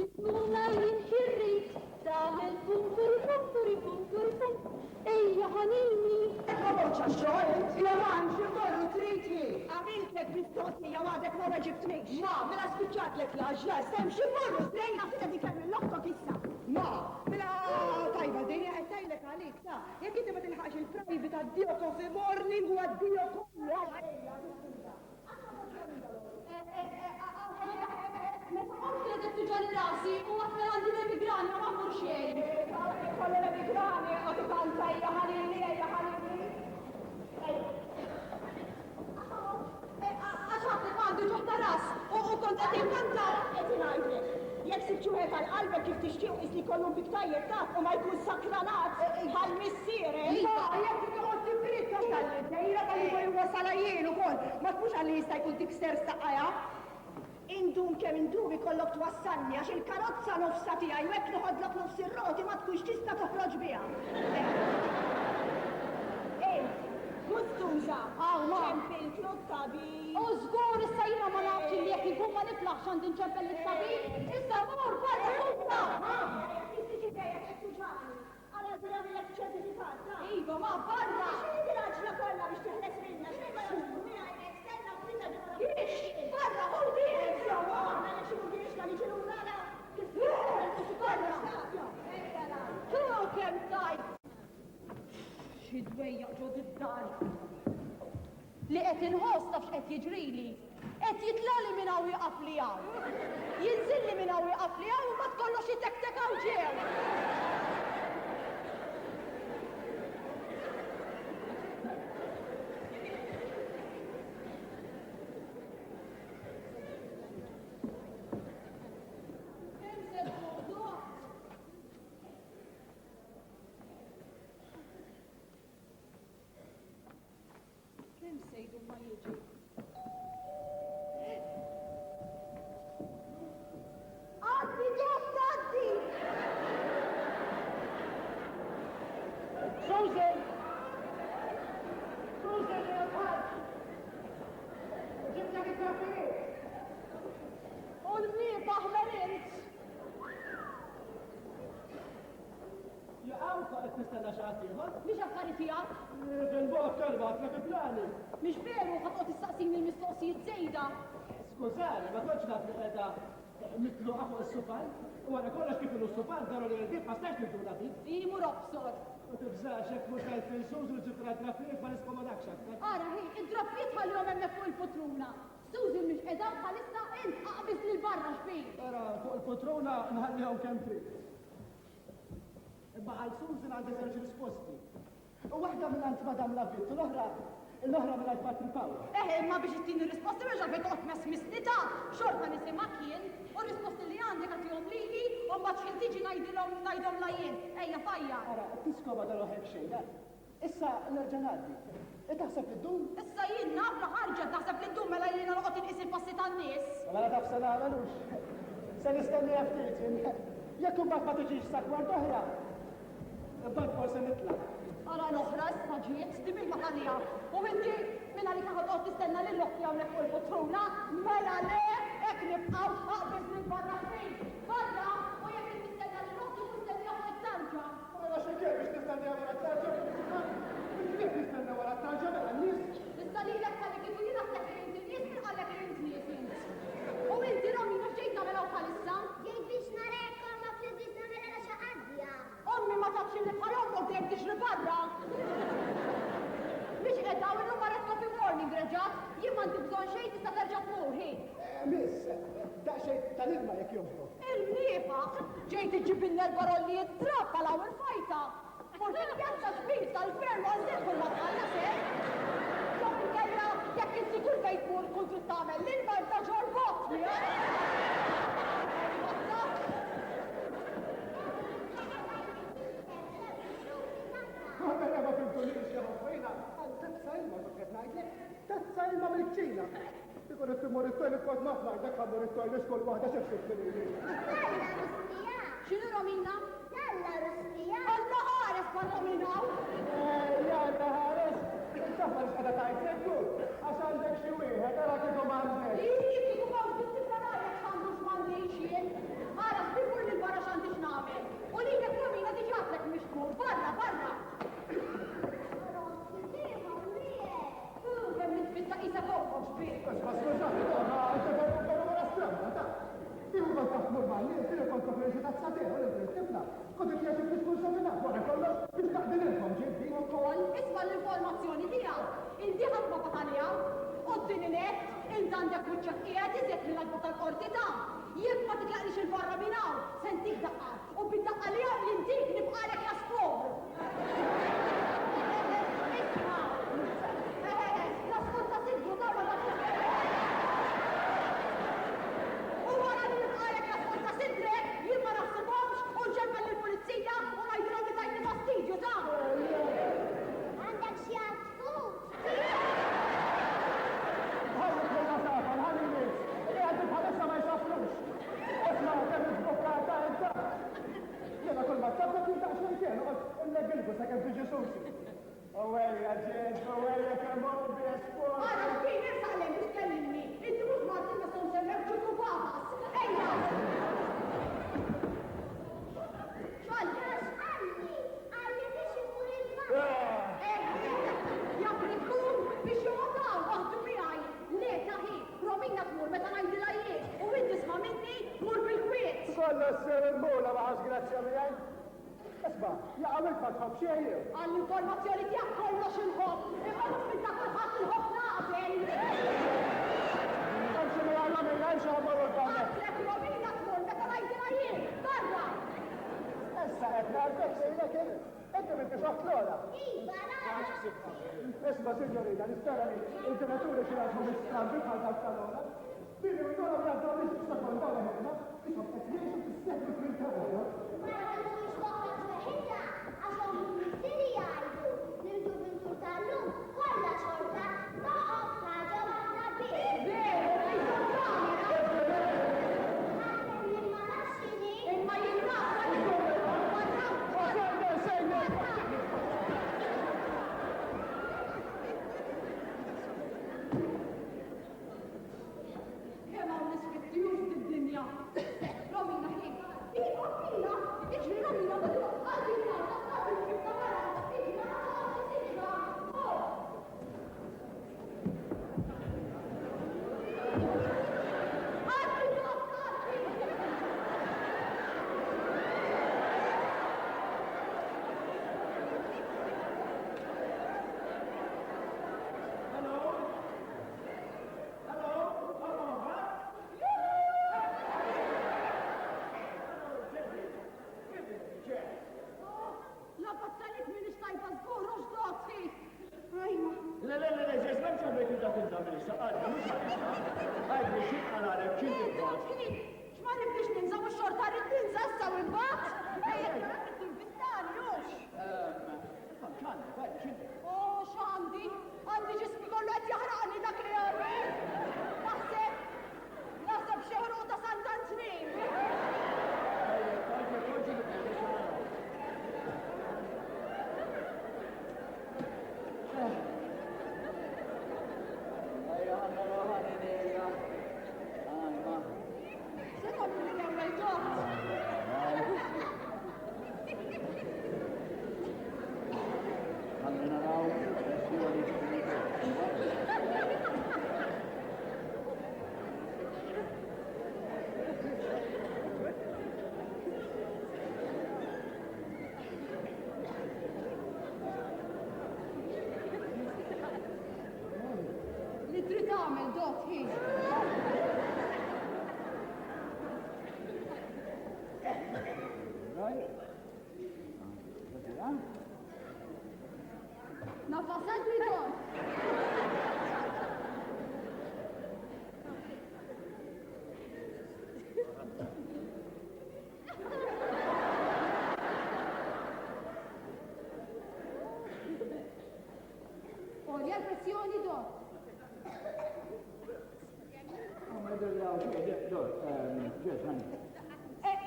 Jitnuna jinxirrit, taħel pum. Ejja ħanini. Għaboċa xoħel, jaman, ximorru triti. Għamiltek bistoqnija għadek ma ġibtnix. Ma, mela spiċatlek laġla, sem ximorru strejna fina di kemm l-loktok issa. Ma, mela tajba dini għettajlek għalik, sa. Jek inti ma tilħax il-prajbi ta' Dio fi morning u għad-Dio kollu. Meta għont kredet tuġan rasi u għatmer għandi l-emigrani ma għamur xejn. Kollu l-emigrani, għadu kanta ejja ħalili. Għaxħabtek għandu ġoħda ras u kont għadim kanta. Etin għajde, jek sibċuħet għal-qalbek kif tixtiq isli kollu biktajjer taf u ma jkun sakranat għal-missire. Jek t-għod t-britta tal-tejra għalli wasala jien u kol, ma tmux għalli jista jkun tikser staqaja. Indum kem indum ikollok twassalni għax il-karozza nofsa tiegħi u hekk noħodlok nofs ir-roti ma tkunx tista' toħroġ biha. Gustuża, ċempil tabi. U żgur issa jiena ma nafx li jekk ikun ma niflaħx għandi nċempel it-tabi. Issa mor barra ħufna. Tisti ġejjek qed tuġani. Għala żramilek ċertifikat. Iva ma barra. X'inhi raġla kollha biex teħles minna? Xejn ma jaħsbu minha hekk stenna u minna ġibha. Kiex, barra ħudi. Mela xi mhux li ġilu nara kif barra. Tu kemm tajt. Xi dwejja ġod id-dar. Li qed inħoss taf x'qed jiġrili. Qed jitlali minn hawn jaqaf li hawn. Jinżilli minn hawn jaqaf li hawn u ma tkollux jitek-tekaw ġew. Sejdu ma jiġi. Għaddi ġost għaddi! Susan! Susan, Leopard! Ġibta kif-kaffi! U l-mietaħ l-int! Jaqawka qed nistenna xi ħadd Mhix affari tiegħek? Fil-bok kalba għatlek il-plani. Mhix veru ħadqod tistaqsini l-mistoqsijiet żejda. Skużani, ma kontx naf li qiegħda mitluqa fuq is-sufan. U wara kollox kif ilu s-sufan daru li l-dib ma stax nintuna dik. Imu robsor. U tibżax hekk mhux qed fil-suż li ġibra draffijiet ma niskomodakx aktar. Ara ħi, id-draffijiet ħallihom hemmhekk fuq il-putruna. Susan mhix qiegħda bħalissa int aqbis lil barra xbin. Ara fuq il-putruna nħallihom kemm trid. Imma għal Susan għandi żewġ risposti. U waħda minnant madam Labbit, u l-oħra minnant Patri Pawl. Imma biex ittini risposti biex għalfejn toqgħod mesmisnita, xorta nisimak jien, u risposti li għandek għatihom lili, u mbagħad xejn tiġi ngħidhom la jien. Ejja fajja. Ara, tiskoba dal-oħek xejn, issa nerġa' ngħaddi. Taħseb id-dum? Issa jien naf la ħarġet naħseb li ddum mela jiena noqgħod inqis il-passi tan-nies. Mela taf se nagħmelux. Se nistenni ftit. Jekk imbagħad ma tiġix sakwar oħra. Imbagħad forsi nitlaq. Ara l-oħra issa ġiet dim il-maħanija. U inti minna li taħod tistenna lil lokki hawnhekk fuq il-putruna, mela le hekk nibqgħu ħaqbis lil barra fejn. Barra u jekk tistenna lil lokki tistenni wara t-tarġa. Wara xi kif biex tistenni wara t-tarġa? Kif tistenna wara t-tarġa mela n-nies? Issa lilek ħalli kieku jien naħseb li inti nies minn qallek li inti nies int. U inti Romina x'ġejt nagħmel bħalissa? Jgħid biex narek ma flibbis nagħmel xi ħaddja. Ommi ma tafx li bħalhom u tgħidix li barra. Mhix qiegħda u llum maret coffee morning reġgħat, jien m'għandi bżonn xejn tista' terġa' tmur ħin. Miss, daqsxejn tal-ilma jekk joħroq. Il-nifaq ġejt iġib il-nerbarolli id-drab għal il-fajta. Forsi pjazza xbib tal-ferm għal kull ma tħalla se. Ġobbi kella jekk inti kull bejt mur kull trid tagħmel l-ilma ta' ġorbotni. Għamela ma fil-kulix jaħofejna. Tazza ilma kif ngħidlek. Tazza ilma mill-ċina. Ikun it-timur it-toilet kont nafla dak għamur it-toilet kull waħda xefxef fil-ilmi. Dalla rustija. X'inhu Romina? Dalla rustija. Alla ħares ma Romina. Jalla ħares. Tafal x'qeda tajt sekku. Għax għandek xi wieħed ara kif m'għandek. Kieku ma wġibti f'darajek x'għandu x'm'għandix jien. Ara Giovanni, inti kont konferenza ta' Zadeo, l-tifla. Kont qed tkun saminat wara kollox biex taqdililhom ġibdi. Ukoll isma' l-informazzjoni tiegħek. Inti ħadma batalja u d-dininet inti għandek wiċċek qiegħed iżjed mill-qalba tal-qorti ta' jekk ma titlaqlix il-barra minn hawn, sentik daqqa u bid-daqqa li hawn jintik nibqalek jaspor. Isma' l-ascolta sidru ta' ma u wara li nibqalek jascolta sidrek jien ma naħsibhomx u nġemmel lill-pulizija u ngħidilhom li tajtni fastidju ta' Għandek xi għatfut. Ħalli kollha safar, ħalli nies. Għaddi bħalissa ma jsafrux. Isma' kemm iżbokkata enta. Jena kull ma tabda tinta xejn il-legilku sakemm tiġi susi. Owelja ġed, owelja kemm hu biespor. Għara kien irsalem biex kellimni. Inti mhux Martin ma son sellem ġuku babas. Ejja! Għalli biex imur il-bar. Japrikun biex joqgħu waħdu miegħi. Le taħi, Romina tmur meta ngħidilha jien u inti isma' minni tmur bil-kwiet. Kolla s-ser il-mola maħas grazzja miegħi. Isma' jaqgħu il-fatħob xejn. Għall-informazzjoni tiegħek kollox il-ħobb. Imma mhux minn dak kulħadd il-ħobb naqbel. Għamxi mi għalma minna jxu għamma l-għamma. Għatlek Romina tmur meta ngħidilha jien. Barra! Issa qed nagħmel sejna kien. Inti minti xaħtlora. Iva, nara. Isma' signorina, nispera li il-ġenituri xi għandhom iskandri bħal tal-talora. Bini u jkollhom jgħaddu biex tistakol dawla ħedna, ishom qed jgħixu fis-seklu fil-tawla. Mara mhux toħroġ weħidha għaxhom il-missieri jgħidu nirdu bintur tal-lum kollha xorta toqgħod ħaġa waħda biss. Veru, jkun kamera. Għandhom jien ma nafx x'inhi. Imma jien naf li jkun barra. Sejna! Kemm hawn nispittijux fid-dinja. Romina ħin. Romina, iġri Romina, għadina, għadina, mara, iġra, iġra. Għadina, la battalit minn ixtajba zgur, ux dotti. Ajma. لا لا لا جالس ما مشابه كذا كذا من السؤال مش هاي بشيء أنا على كل Dotti, xma nibdix ninza u xorta rrid ninza issa u imbat. Ejja, bittani, ux. كان هاي بشيء Oh, x'għandi? Għandi ġismi kollu qed jaħraqni dak li għandi. Naħseb xi ħruq ta' Sant'Anzmin. Se tagħmlu li l-ewwel ġott. خلينا نراو Li trid tagħmel dot ħin. Nafasat li dot. Olja l-pressjoni dot.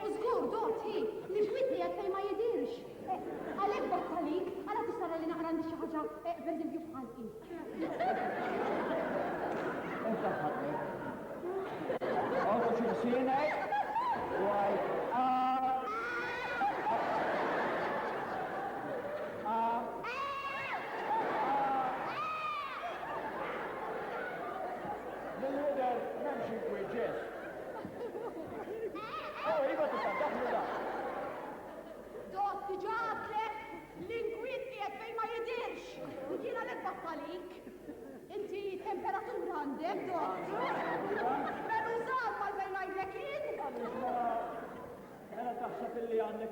U żgur dot hi, li xwitti qed fejn ma jidirx. Għalhekk battali, għala tistara li naqra għandi xi ħaġa pereżempju bħalqi. أول شيء سينا واي نقدر نمشي كويس.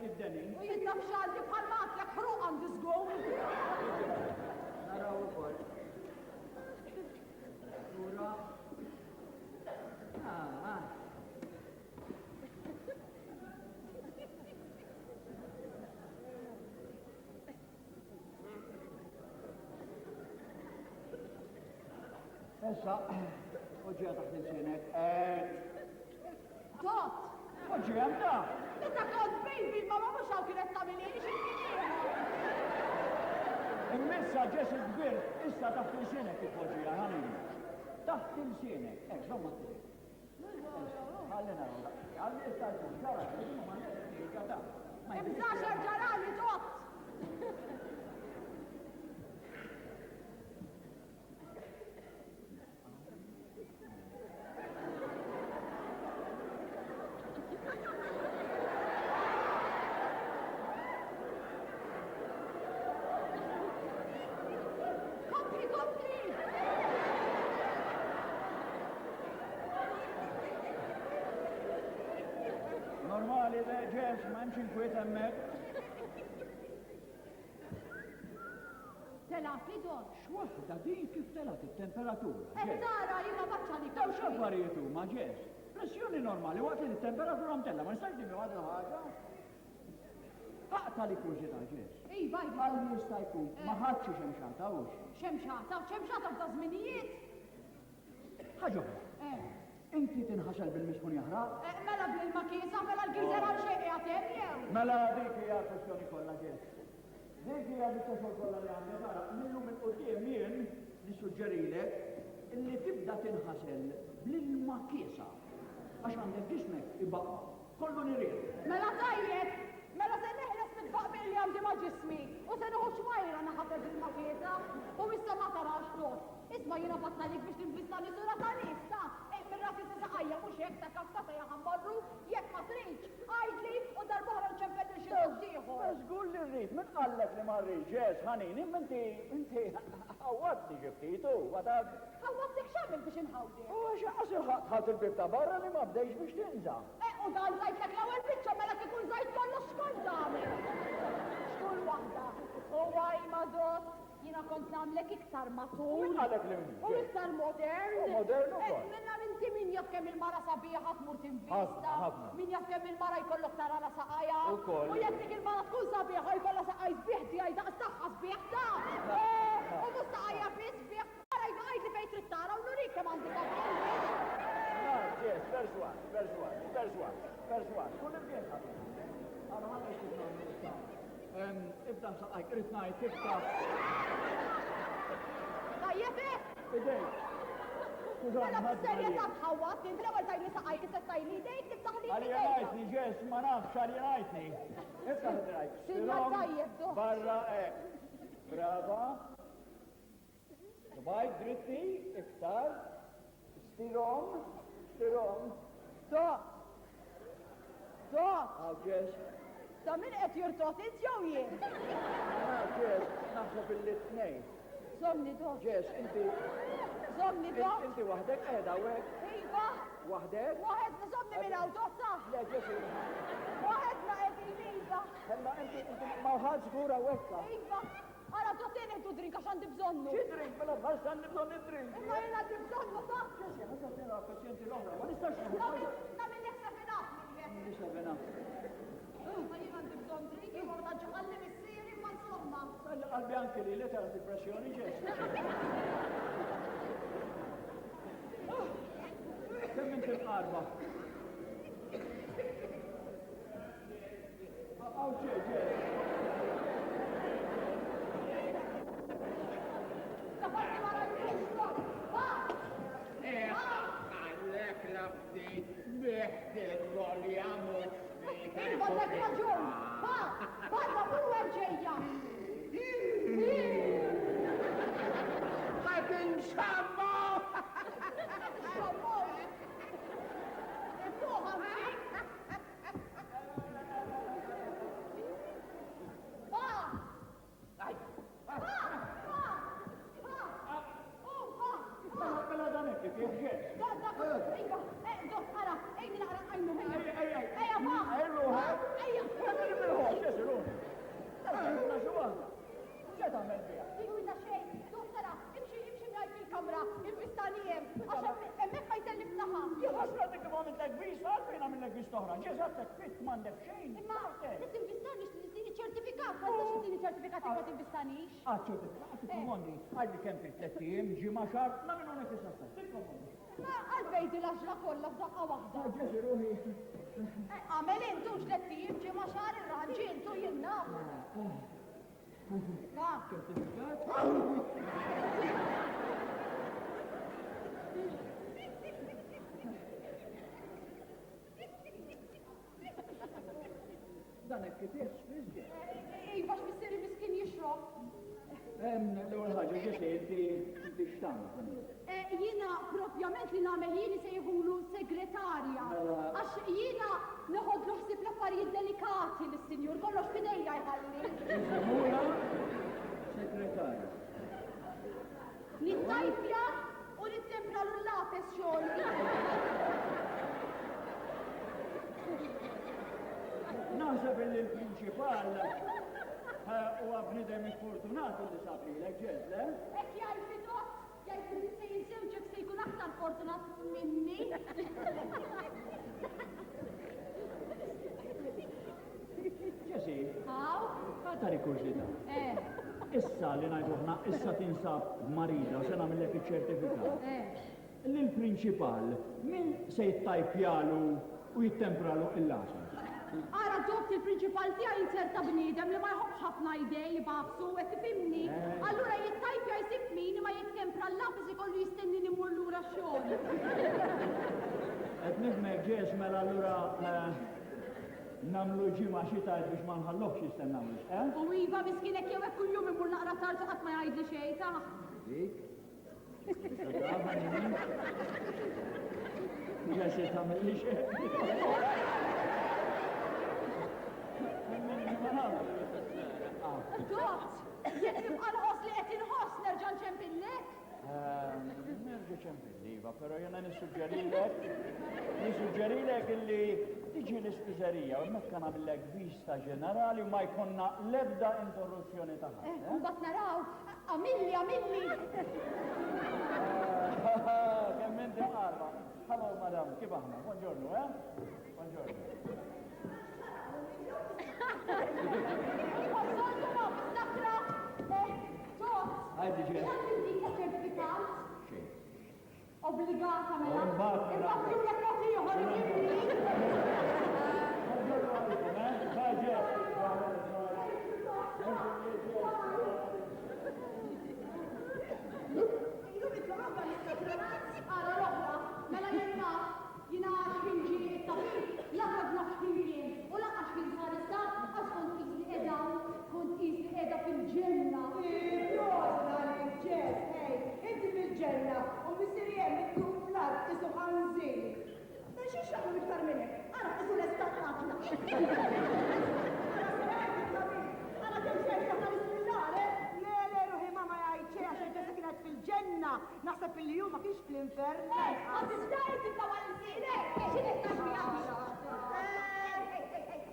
id-deni. U jinnaf xalli bħal matlek ħruq għandi żgur. Naraw ukoll. Ura. Issa, uġġija taħt il-ċinek. Tot, Uġġija mta. meta kont baby mama mhux hawn kienet tagħmilli Immissa ġes il-kbir, issa taħt il-ċinek il-poġġija, ħanin. Taħt il-ċinek, żomma t-tiri. Għallina rola. Għalli issa ġun, ġara, ma n-għata. Imżaxar ġarali tot. Kompli, kompli. Normali, ġes, ma nċin inkwiet hemmhekk. Telat li tot. X'waħda din kif telat it-temperatura? Tara, jimma baċċani Taw x'affarijiet huma ġes? Pressjoni normali waqt li t-temperatura mtella, ma nistax dimmi għadha ħaġa. Aqta li kuġita ġes. Iva, Għal jista' jkun ma ħadx xemxata hux. xemxata f'da żminijiet. Ħaġa oħra, inti tinħaxel bil-misħun jaħraq? Mela bil-makisa, mela l-gizer għal xeqi għatem jew. Mela dik hija kwestjoni kollha ġes. Dik hija l-istess kollha li għandek ara minnu minn qudiem jien nissuġġerilek illi tibda tinħasel bil-makisa għax għandek ġismek ibaqqa kollu nirien. Mela tajjeb, mela se neħles mid-baqbil li għandi ma' ġismi u se noħu xwajra naħater bil-makisa u issa ma tarax tot. Isma' jiena fattalik biex tinvista li sura ta' nista. Mir-rasi se saqajja mhux hekk ta' kaftata jaħan barru jekk ma tridx. Għajdli u darbohra nċempelli xi ieħor. Żgur li rrid, min qallek li ma rridx, ġes, ħanin, inti ħawwadni ġibtitu, wadak. Għawattek xamil biex inħawdi. U għax għasir ħadd il-bib ta' barra li ma bdejx biex tinża. U dan zajtlek l-ewwel biċċa mela kikun zajt kollox xkont tagħmel. Xkull waħda. U għaj madot, jiena kont nagħmlek iktar matul. Min għalek li min? U iktar modern. U modern ukoll. Minna minti min jaf kemm il-mara sabiħa tmur tinvista. Ħafna. Min jaf kemm il-mara jkollok tara la saqajja. Ukoll. U jekk dik il-mara tkun sabiħa jkollha saqaj sbieħ tiegħi daqs tagħha sbieħ ta'. U mhux saqajja biss sbieħ. Ara jgħid li fejn trid tara u nurik kemm għandi sabiħ. Ġes, perswas, kull imkien ħadd. Għana ħadd kif nagħmlu issa. Ibda nsaqajk, irid ngħid tiftaħ Tajjeb idejk. Mela bis-serjetà tħawwat, inti l-ewwel tajli saqajk issa tajli jdejk tiftaħ li Għalli għajtni, ġes, ma nafx għalli għajtni. Iftaħ id-drajk. Sinna tajjeb, do. Barra, brava. Dubajk dritti, iktar. Stirom. Do. Għaw, ġes. Da min qed jirtot int jew jien? Ġes, naħseb il-litnej. Somni do. Ġes, inti wahdek qiegħda hawnhekk. Iva, Wahdek? waħedna somni minn hawn dotta. Le, ġes, Waħedna qegħdin iva. imma inti mawħad żgura wekka. Iva, ara dottien qed drink għax għandi bżonnu. Xidrink, mela bħal għandi bżonn id-drink. Imma jien għandi bżonnu ta'. Ġes, ħassa tira pazjenti l-oħra, ma nistax Namin jeksa finat minnek. Ma jien għandi bżonn drink, imma ma ġħalli missieri ma insomma. Qalbi anke li li tara depressjoni ġes. Kemm inti mqarba? Aw ġej. Safarti wara l-biex, Għallek la bdejt biħdil volja mux Iva, dak raġun! Barra muru ġejja! Għad inxamma! Xammol! Intuħa mik! Mela dan hekk kif ġes. Iva, do, ara, ejni naqra għajnu, ejja! Ejja, Ejja, ma! Ejja, ruħek. Ejja! Asla dik għamiltek bis, għalfejn għamillek bis toħra, ġeżattek fit mandek xejn. Imma, t-tinvistanix t-tini ċertifikat, ma t-tini ċertifikat ma t-tinvistanix. Ċertifikat, t-komondi, għalli kem fit-tlettim, ġima xar, ma minn unek jisastak, t-komondi. Ma għalfejn il-10 kollha f'daqqa waħda. Ġezi ruħi. Għamel intu ġlettim ġimma xar il-ranġi intu jinna. Ma. ċertifikat. Dan ekki tiħx, fizzi. Iva x'missiri miskin jixrob. L-ewwel ħaġa ġesi inti x'tam. Jina propjament li nagħmel jieni se jħulu segretarja. Għax jina neħodlu ħsib l-affarijiet delikati lis-sinjur, kollox f'idejja jħalli. Iżamura sekretarja. Nittajpja u nittempra l-lapes xogħol. Naħseb li l-prinċipal u għabnidem fortunatu li sabri l-ġez, le? Ek jgħajfitot, jgħajfitot se jinsewġek se jkun aktar fortunat minni. Ġesi, Għaw? għata rikurzita. Issa li najduħna, issa tinsab marida, se namillek il-ċertifikat. L-prinċipal, min se jittajpjalu u jittempralu il-lasa? Ara dobt il-prinċipal tiegħi jinserta bniedem li ma jħobbx ħafna idej b'afsu qed tifhimni. Allura jittajpja jsib min ma jitkempra l-lapis ikollu jistenni nimur lura x-xogħol. Qed nifmek ġes mela allura namlu ġimgħa xi tajt biex ma nħallohx jistenna mhux, U iva miskin hekk jew hekk kuljum imur naqra tard qatt ma jgħidli xejn ta'. Dik? Ġesi tagħmel li xejn. Dot, jekk tibqa' l-ħoss li qed inħoss nerġa' nċempillek? Nerġa' ċempilliva, pero jena nissuġġerilek illi tiġi l-ispiżerija u mekka nagħmellek vista ġenerali u ma jkollna l-ebda interruzzjoni ta' ħadd. Mbagħad naraw, għamilli. Kemm inti qarba. Hello, madam, kif aħna? Buongiorno, Buongiorno. Wassoltu ma bistakra. Għajdi ġej. Dik ċertifikat? Xejn. Obbligata mela. Imbagħad mela. Imbagħad jew jekk nagħti ieħor iġibni. Ara l-oħra, mela jenna jina xkien ġi it-taħir, laqad nafxkien jien, u laqad xkien sarissa, għax kont isli edha fil-ġenna. Prosta l-ġez, inti fil-ġenna, u missiri jem it-tuflat isu ħanżin. Ma xiex xaqlu iktar minnek, għara isu l-estakatna. Għara kem xeħta għal-ismillare, le ruħi mama jgħajċe għaxen ġesa kienet fil-ġenna, naħseb il-jum ma kienx fil-infern. Għad istajt intawa l-sire, xiex taxbijak.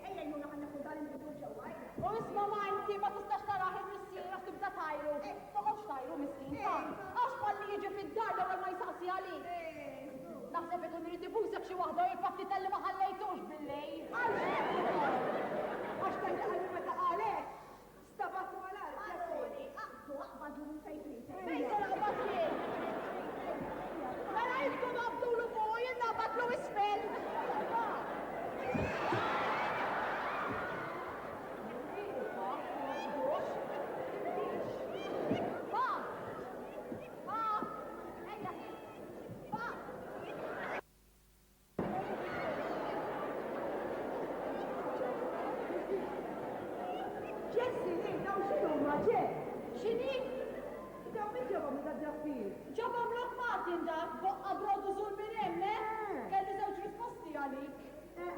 Ejja jnuna ħanna kudal il-bidur ġawaj. U isma ma inti ma tistax taraħ il-missiera tibda tajru. Toqgħodx tajru miskin ta' għax falli jiġi fid-dar l-ewwel ma jsaqsi għalik. Naħseb ikun irid ibusek xi waħda u jipatti telli ma ħallejtux bil-lejl. Għax tajta għalli meta għalek, stabat malar. Għazzoni, aqbadu minn fejtrit. Fejtu laqbad jien. Mela jitkum għabdulu fuq jien naqbadlu isfel. Ġabam Lock Martin dak, boqqa brodu zur minn emme, kelli żewġ risposti għalik.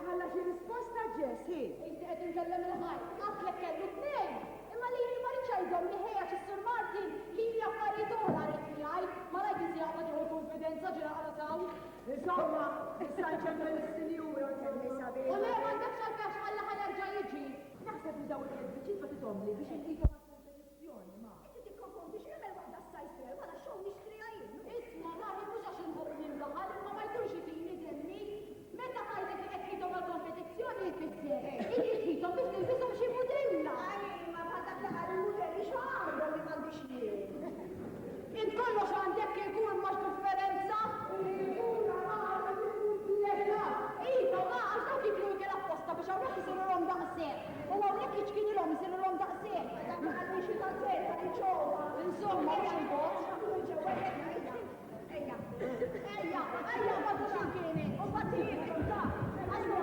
Ħalla xi risposta ġessi. Inti qed inkellem il-ħaj, qatlek kellu tnejn. Imma li ma riċajdhom li ħejja xi-Sur Martin li affarijiet oħra rrid jgħid, ma la jiżi għandha ġew konfidenza ġira qara Insomma, issa nċemmel is-sinjura kelli sabi. U le m'għandekx għalfejn ħalla ħanerġa' jiġi. Naħseb li daw il-ħedbiċin ma titomli biex intika ma' kompetizzjoni ma. Inti tikkonfondi x'jagħmel waħda s-sajster wara xogħol nixtriha jien. Isma' ma mhux għax inħobb nindaħal imma ma jkunx ifini demmi. Ġuseppe. Id-dritom biex nilbisom xi mudella. Ma bħadak laqal il-modelli x'għamlu li m'għandix jien. Int kollox għandek ikun max differenza. Iva, ma għax dawk jiblu kien apposta biex hawnhekk isiru daqshekk. U hawnhekk jiġkien isiru daqshekk. Dak laqal xi tazzetta li ġewwa. Insomma, mhux il-bot. Ejja, għadu x'imkieni. U mbagħad ta' għax ma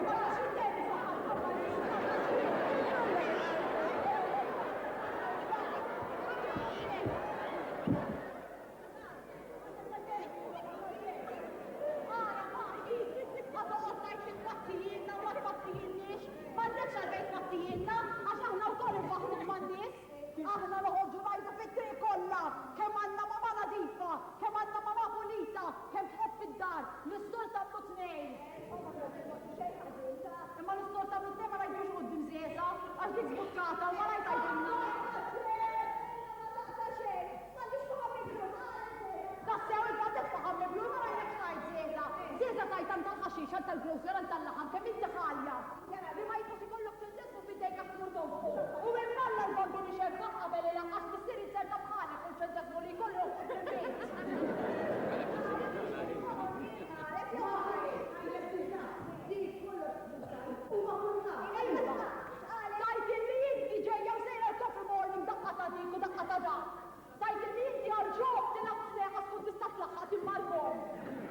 kollha xi aħna noħolġu rajdu fit-triq kollha, kemm għandna mama nadifa, kemm għandna mama pulita, kemm tħobb fid-dar, l-istor tagħmlu tnejn. Imma l-istor tagħmlu tnejn ma rajtux quddiem żiesa, għax dik zbukkata u ma rajt għajdilna. Tassew il-fatet faħam neblu ma rajnek xajt żiesa. Żiesa tajt għandha l-ħaxixa tal-grocer għandha l-laħam kemm inti ħalja. Li ma jibqax ikollok tinżessu fidejka f'murdowku. U minn malla l-bambini xerfa qabel il-laqqas missier inserta bħalek u ċentesmu li jkollu fil-bejt. Tajt li jinti ġejja u sejra l-coffee morning daqqa ta' dik u daqqa ta' dak. Tajt li jinti għal-ġob tinaq sneħas kun tista' tlaħħat il-malkom.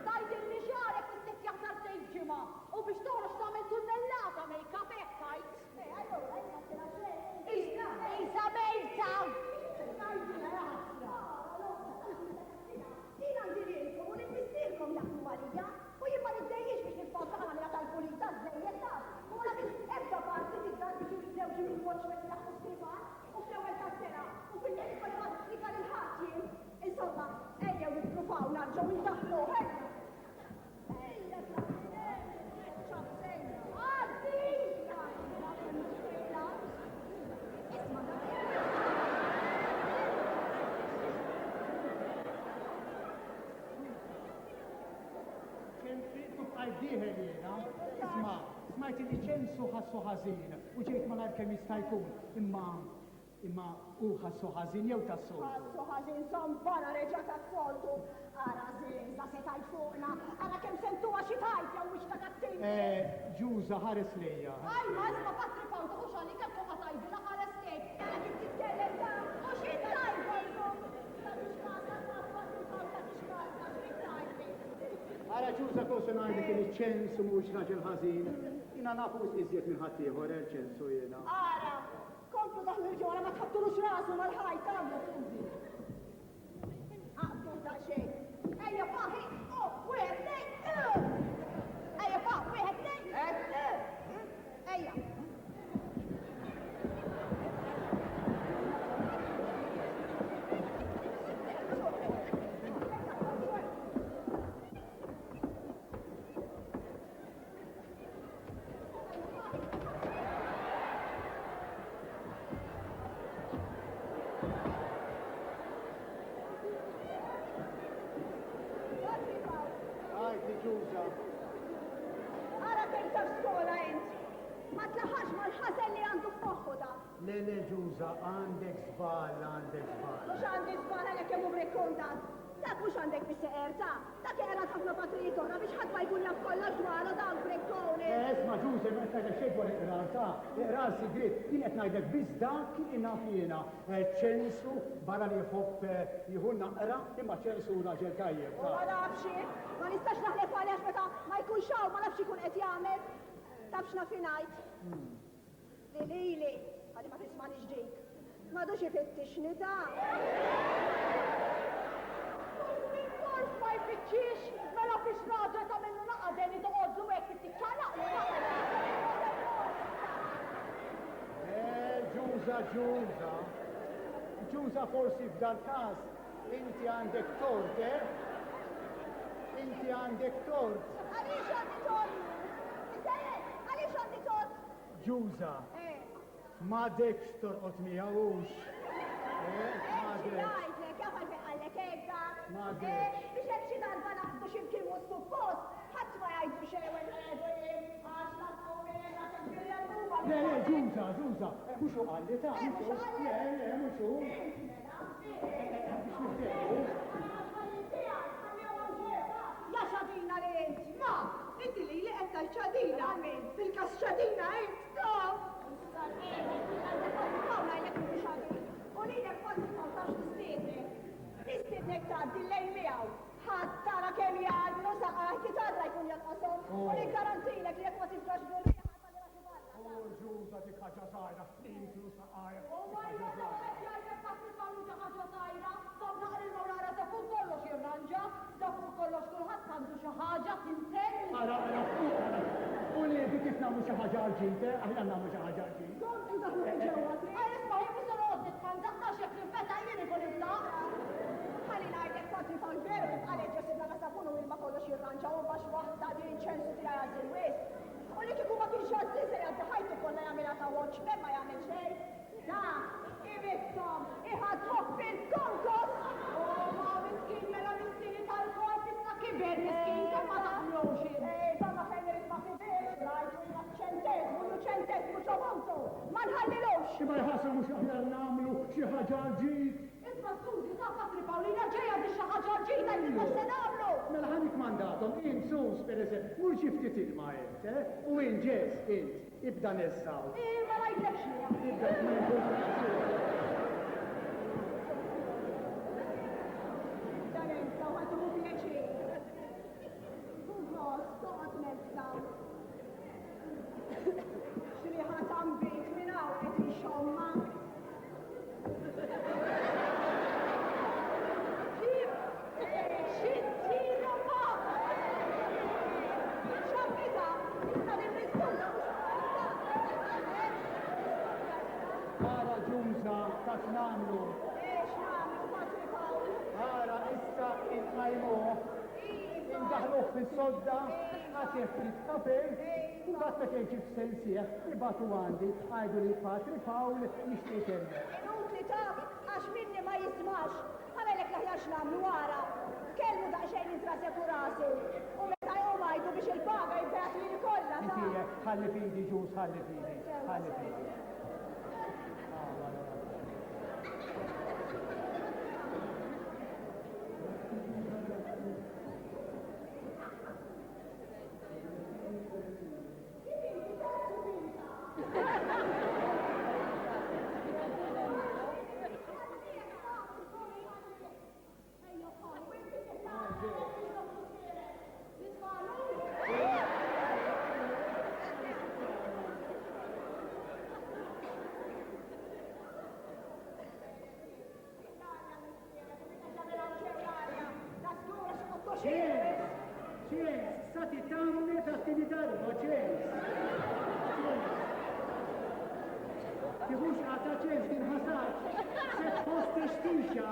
Tajt li xarek tistek jaħtar sejf ġimgħa u biex toħroġ tagħmel tunnellata make-up hekk tajt. Isa mejta! Jina ndirilkom u nitmissilkom jaħdmu għalija u jimma niddejjiex biex nitfawta għamila tal-pulita z-zejjed ta' u la biex ebda parti tidda biex jibżewġi minn watchman jaħdu skrifan u fl-ewwel tas-sena u fil-nefqa jgħadu skrifa l-ħakim. Insomma, ejjew nippruvaw narġgħu indaħlu ħedna. Għajdiħel jena, smajt li ċensu ħassu ħazin, u ġejt ma nar kemm jista' jkun, imma u ħassu ħazin jew tas-soltu. Ħassu ħażin zombara reġa' tas-soltu. Ara żiża se tajt fuqna, ara kemm sentuha xi tajt jew mhux ta' kattin. Ġuża ħares lejja. Ajma, isma' patri fawta u xalli kelkom ma tajdu la ħares lejk. Ara kif titkellem ta' u xi tajt jgħidhom. Ta' biex kasa ta' patri fawta biex kasa xi tajt. Ara ġuża kosu ngħidlek li ċensu mhux raġel ħażin. Jina nafu iżjed minn ħadd ieħor ċensu jiena. Ara, komplu daħlu l-ġora ma tħattulux rasu mal-ħajt għamlu fużi. Għabdu ta' xejn. Ejja paħi, wieħed nejn. Ejja paħ, wieħed nejn. Ejja. Ġuża. Ara kif ta' skola int. Ma tlaħax mal-ħażel li għandu f'moħħu da. Le ġuża, għandek żball, għandek żball. Mhux għandi żbala li kemm hu rekkontat. Dak mhux għandek bis-seqer ta'. Dak era ħafna patrijiet oħra biex ħadd ma jkun jaf kollha dwaru dan brekkoni. Esma' Ġuża, ma tgħidek xejn dwar iqrar ta' iqrar sigrit. Jien qed ngħidlek biss dak kien naf jiena. ċensu barra li jħobb jieħu naqra imma ċensu raġel tajjeb. Ma nafx, ma nistax naħlef għalih meta ma jkunx hawn ma nafx ikun qed jagħmel. Tafx naf ngħid. Lili, għalli ma tisma'niex dik. M'għadux ifittixni ta'. Kors ma jfittxix, mela biex raġel ta' minnu naqadeni toqgħodlu hekk fit-tikkanaq. Ġuża. Ġuża forsi f'dal każ inti għandek tort, Inti għandek tort. Għaliex għandi tort? Għaliex għandi tort? Ġuża, m'għadekx torqod miegħux. Ngħidlek, kif għalfejn ekka. M'għadekx. Biex hemm xi darba naħdu x'imkien mhux suppost, ħadd ma jgħidu xejn għax laqgħu minn Ġuża, muxu għalli ta' muxu. Le, muxu. Ja ċadina li jent, ma, inti li qed ċadina, fil-kas ċadina jent, stop! Għawna jlek ċadina, u li jlek konti kontax nistidnek ta' dillej miegħu. Ħattara kemm jgħadnu saqqa kitadra jkun jaqasom, u li garantilek li jekk ma tifrax bil-rija ħatalli raxi barra. Ġuża dik ħaġa żgħira, intru saqajja. U ma jgħidek jgħidek ma tifralu ħaġa żgħira, tom naqri l-mawlara ta' fuq kollox jirranġa, ta' fuq kollox kulħadd għandu xi ħaġa tintenni. Ara, u li dik kif nagħmlu xi ħaġa ġinte, aħna nagħmlu xi ħaġa ġinte. Kontu daħlu ġewwa, Isma' jekk isor għoddet tfandaqnax jekk rinfeta jien ikun iftaq. ħalli ngħidlek konti tal-veru għalet ġosibna nasabunu il-ma kollox jirranġa u bax waħda din ċensu tira għażil wis. U li kieku ma kienx għażil se jgħaddi ħajtu kollha jagħmilha ta' watchman ma jagħmel xejn. Da, ibittom, iħadmuh fil-konkos. U ma miskin mela miskini tal-kont issa kiber miskin kemm ma taqblux. Donna fejn irid ma kiberx, rajtu jgħid ċentesmu, ċentesmu ċomontu, ma nħallilux. Imma jħassu mhux aħna nagħmlu xi ħaġa ġid. Isma' skużi ta' Patri Pawlina ġejja biex xi ħaġa ġdida jista' se nagħmlu. Mela ħanik mandatom, sus pereżempju, mhux xi ftit ilma int, u inġes int, ibda nessaw. Ma ngħidlek xejn. Ibda Dan nessaw ħadd imu pjaċir. Bos, toqgħod nessaw. Xi ħadd ambit minn hawn qed ixomma. Ara ġuża, tax nagħmlu. Eex nagħmlu Patri Pawl? Ara issa inqajmuh, indaħluh fis-sodda, għatef trid-kafel, u għatmek eġib sensieħ, ibatu għandi, għajdu li Patri Pawl nixtieq hemmhekk. Inutli taf, għax minni ma jismax. Għamelek laħjax namlu għara. Kelmu daqxejn intraseku rasi. U meta jom għajdu biex il-paga jibbeħt li kolla ta' Inti ħalli fidi ġuż, ħalli fidi, ħalli fidi. Stati tamne ta' tini darba, ċens. Kifux għata ċens din ħasar, se tħoss tixtixa.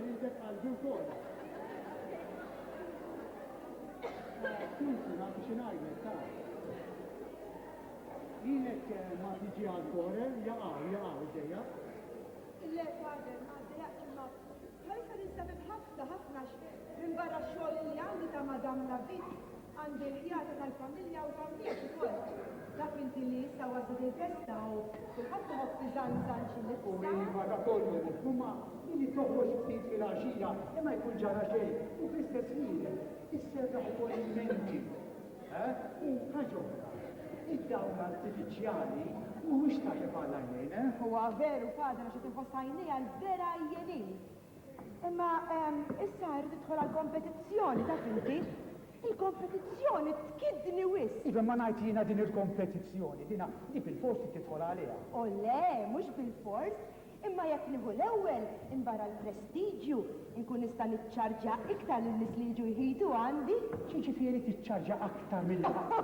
ridek għaldu kol. Tunsi, ma biex najdek, ta' Inek ma tiġi għal-kore, jaqaw, ġeja. Le, fader, ma għaddejaqx imma. Ħajsa ninstabib ħafna minn barra xogħol li għandi ta' Madam Labit għandi l-ħjata tal-familja u tal-miet ukoll. Dak inti li issa wasat il-festa u kulħadd iħobb fi żanżan xi li U ma da kollu, huma li toħroġ ftit fil-għaxija, imma jkun ġara xejn. U fl-istess ħin, isserraħ ukoll il-menti. U ħaġa oħra, id-dawn artifiċjali mhuwiex ta' kif għal-għajnejn, Huwa veru fader għax tinħoss għajnejha l-vera jjenin. Imma issa rrid tidħol għall-kompetizzjoni dak inti. Il-kompetizzjoni tkidni wis. Iva ma ngħid jiena din il-kompetizzjoni, dina di bil-forsi tidħol għaliha. O le, mhux bil-fors, imma jekk nieħu l-ewwel imbara l-prestiġju, inkun nista' niċċarġa iktar lin-nies li jiġu jħidu għandi. Ġifieri tiċċarġa aktar mill-aqwa.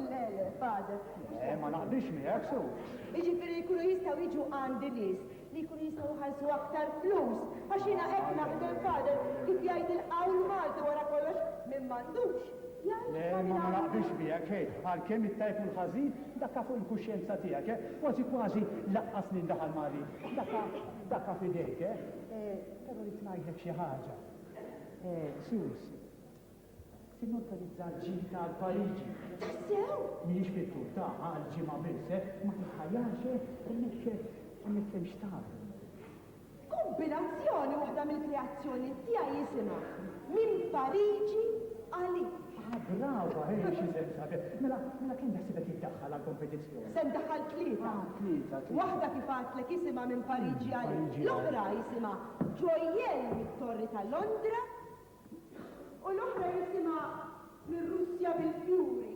Le, fader. Ma naqbilx miegħek sew. Jiġifieri jkunu jistgħu jiġu għandi nies li jkunu jistgħu ħallsu aktar flus. Għax jiena hekk naħdem fader kif jgħid il-qawl Malti wara kollox minn m'għandux. Le, ma naqbilx miegħek, hej, għalkemm it-tajb u l-ħażin dakka fuq il-kuxjenza tiegħek, kważi laqqas li ndaħal mari. Dakka f'idejk, però li tngħidlek xi ħaġa. Sus, tinorganizza ġita għal Pariġi. Tassew? Mhijiex fit-tur tagħha għal-ġimgħa biss, ma titħajjarx hemmhekk kemm xtar. Kombinazzjoni waħda mill-kreazzjoni tiegħi jisimha minn Pariġi għalik. Brava, xi żemsa. Mela kemm naħsibek jiddaħħal għall-kompetizzjoni? Se ndaħħal tlieta. Tlieta. Waħda kif għatlek jisimha minn Pariġi għalik. L-oħra jisimha Joyel mit-Torri ta' Londra u l-oħra jisimha minn Russja bil-Fjuri.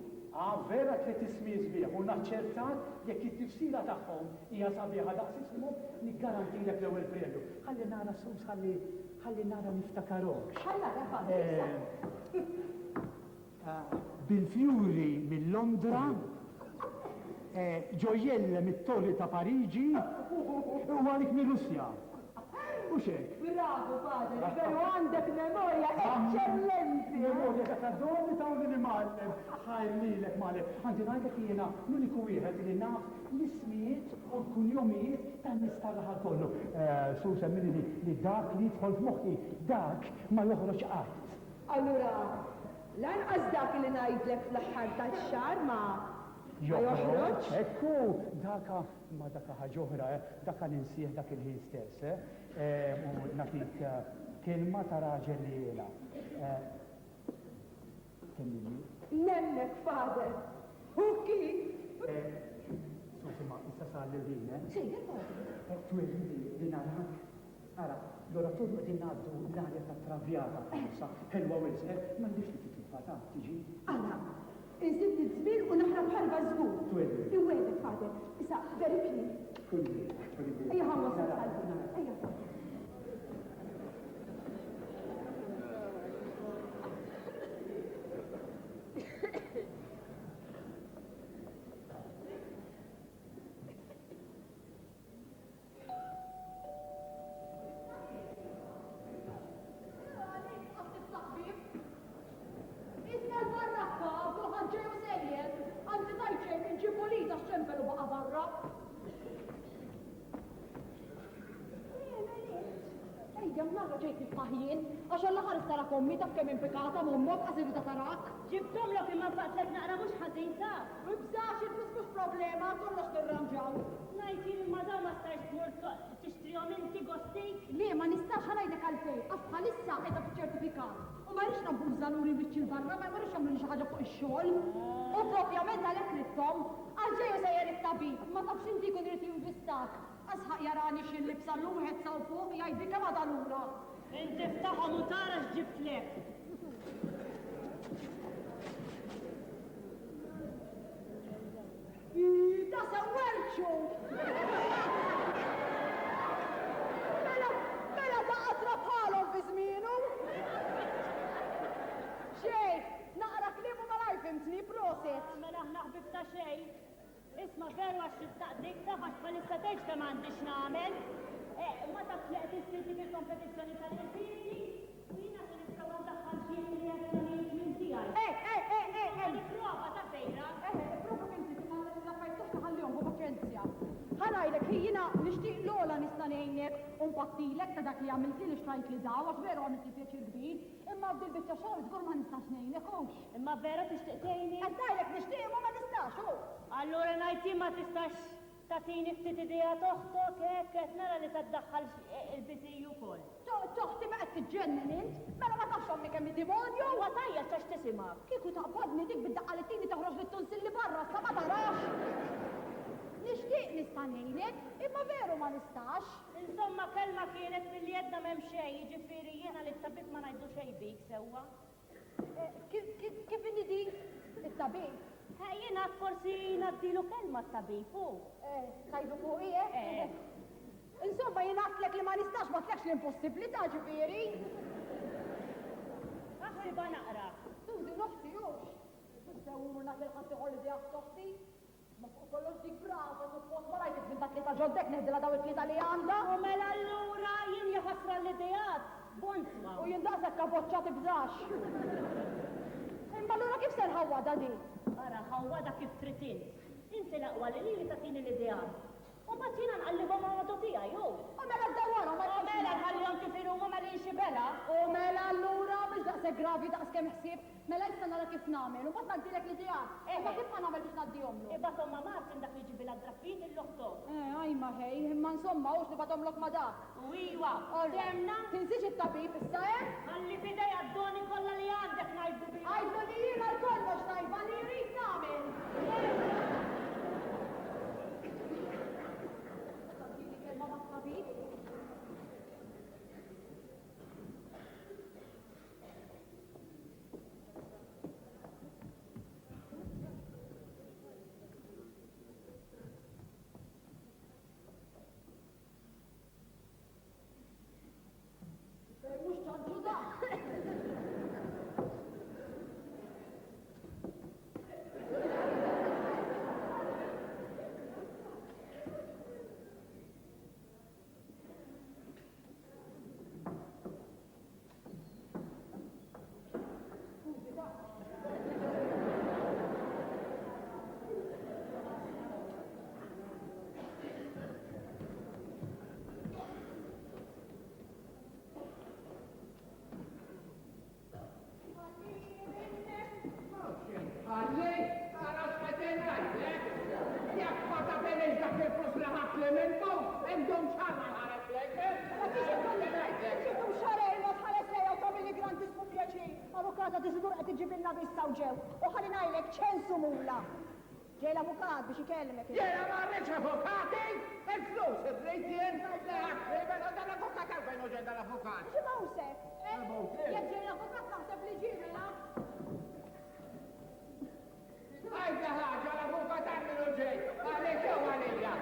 Vera tliet ismijiet sbieħ u naċċertat jekk it-tifsira tagħhom hija sabiħa daqs isimhom niggarantilek l-ewwel premju. Ħalli nara sus, ħalli nara niftakarok. Ħalla fader. Bil-Fjuri minn Londra, Joyelle mit-Torri ta' Pariġi u għalik minn Russja. U xek? Bravo fader, veru għandek memorja eccellenti. Memorja ta' doni ta' un mallem, ħajlilek mallem. Għandi ngħidlek jiena l-uniku wieħed li naf l-ismijiet u l-kunjomijiet tan-nies tal-aħħar kollu. Su semmini li dak li jidħol f'moħħi, dak ma joħroġ qatt. Allura, lanqas dak li ngħidlek fl-aħħar tax-xahar ma joħroġ? Ekku, daka ħaġa oħra, daka ninsieħ dak il-ħin stess, u nagħtik kelma ta' raġel li jiena. Kemmini? Nemmek, fader. U kif? Susima, issa sal l-din, Sejjer, fader. Twelli li narak. Ara, l-ora turru din għaddu l-arja ta' travjata, ħelwa wisħed, m'għandix li titfa tiġi. Alla, insibt iż-żmien u naħra bħalba żgur. Twelli. Iwedek, fader. Issa, verifni. Kulli. Ejja ħamma s-salbuna. Ejja. Għax l-ħar istara kommi taf kemm impikata mommok għasiru ta' tarak. Ġibtom l imma faqtlek naqra mux ħazin sa. Bżax il-fus problema, kollox tirranġaw. Najtin imma daw ma stajx tmur tixtrijom inti gostik. Le, ma nistax ħanajdek għalfej, għax bħalissa qiegħda fiċ-ċertifikat. U ma rix nabbuża nuri biċċil barra, ma rix għamlu xi ħaġa fuq ix-xogħol. U propjament għalhekk rittom, għalġejju sejjer it-tabib, ma tafx inti kun irid jinvistak. Asħaq jarani xi libsa l-lum wieħed saw fuq jgħidlek kemm għadha lura. Inti ftaħom u tara x'ġibt lek. Da sewwerċu! Mela ta' qatra bħalhom fi żmienu. Xejn, naqra klimu malaj fimtni proset. Mela aħna ħbib ta' xejn. Isma' veru għax tistaqdik taf għax bħalissa tgħidx kemm għandix nagħmel. Ma taf li qed istinti fil-kompetizzjoni tal-irfiri, u jiena se nistgħu ndaħħal xi reazzjonijiet minn tiegħi. Nipprova ta' fejra. Prova inti la fajtax taħallihom bu paċenzja. Ħanajlek jiena nixtieq l-ola nista' ngħinek un battilek ta' dak li għamilt li xtrajt li daw, għax veru għamilt li pjaċir kbir, imma bdil biċċa xogħol żgur ma nistax ngħinek hux. Imma vera tixtieq tgħinni? Għaddajlek nixtieq ma ma nistax, u. Allura ngħid ma tistax tatini ftit idea toħtok hekk qed nara li taddaħħal il-bitiju wkoll. Toħti ma qed tiġġennin int, mela ma tafx ommi kemm demonju. Huwa tajjeb tax tisimha. Kieku taqbadni dik bid-daqqalettini toħroġ bit-tonsilli barra, sa ma tarax. Nixtieq nista' ngħinek, imma veru ma nistax. Insomma kelma kienet milli jedna m'hemm xejn, jiġifieri jiena li t-tabib ma ngħidu xejn bik sewwa. Kif inni di it-tabib? Jiena forsi naddilu kelma t-tabib hu. Tajdu fuqi, Insomma, jinatlek li ma nistax, ma tlekx l-impossibilità ġifieri. Aħsiba naqra. Tużi nofsi jux. Tissewru naħdel ħatti ħolli di toħti. Ma fuq kollox dik brava, suppost ma rajtek minn dak li ta' ġoddek neħdila daw il-tlieta li għandha. U mela allura jien jaħasra l-idejat. Bonzma. U jindaqsek kaboċċati b'dax. Imma allura kif ser ħawwada di? Ara ħawwada kif trid int. Inti laqwa li li tatini l-idejat. U ma tina nqallibhom għadu tiegħi jew. U mela d-dawwara ma U mela nħallihom kif irhuma ma li xibela. U mela allura biex daqshekk gravi daqskemm ħsieb, mela issa nara kif nagħmel u mbagħad ngħaddilek l-idejat. Imma kif ma nagħmel biex ngħaddihomlu? Ibatom ma Martin dak li ġibilha draffin il-loħto. Ajma ħej, imma insomma hux li badomlok ma dak. U iwa, demna. Tinsiex it-tabib issa Ħalli bidej għaddoni kollha li għandek ngħidu bi. Għajdu li jiena l-kollox tajba li jrid nagħmel. Kelma ma' tabib? Mhux tantu dak. Avukata tiżgur qed iġibilna bis-saw ġew u ħalli ngħidlek ċensu mulla. Ġej l-avukat biex ikelmek. Jena ma rridx avukati, il-flus irrid jien mela dan l-avukat għalfejn uġej dan l-avukat. Xi mawsek? Jekk ġej l-avukat naħseb li ġiemela. Għajda ħaġa l-avukat għamil uġej, għalek jew għalija.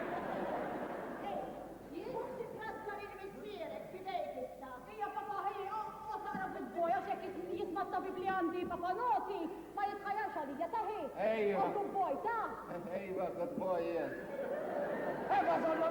Jien titraska li missierek fidejk issa. Ija papa ħej, u tara bil-boja x'jekk jisma' tabib li għandi papa noti, ma jitħajjarx għalija taħi. Ejja. Għandu boj, ta' Ejwa, good boy, yes. Ejwa, zollu,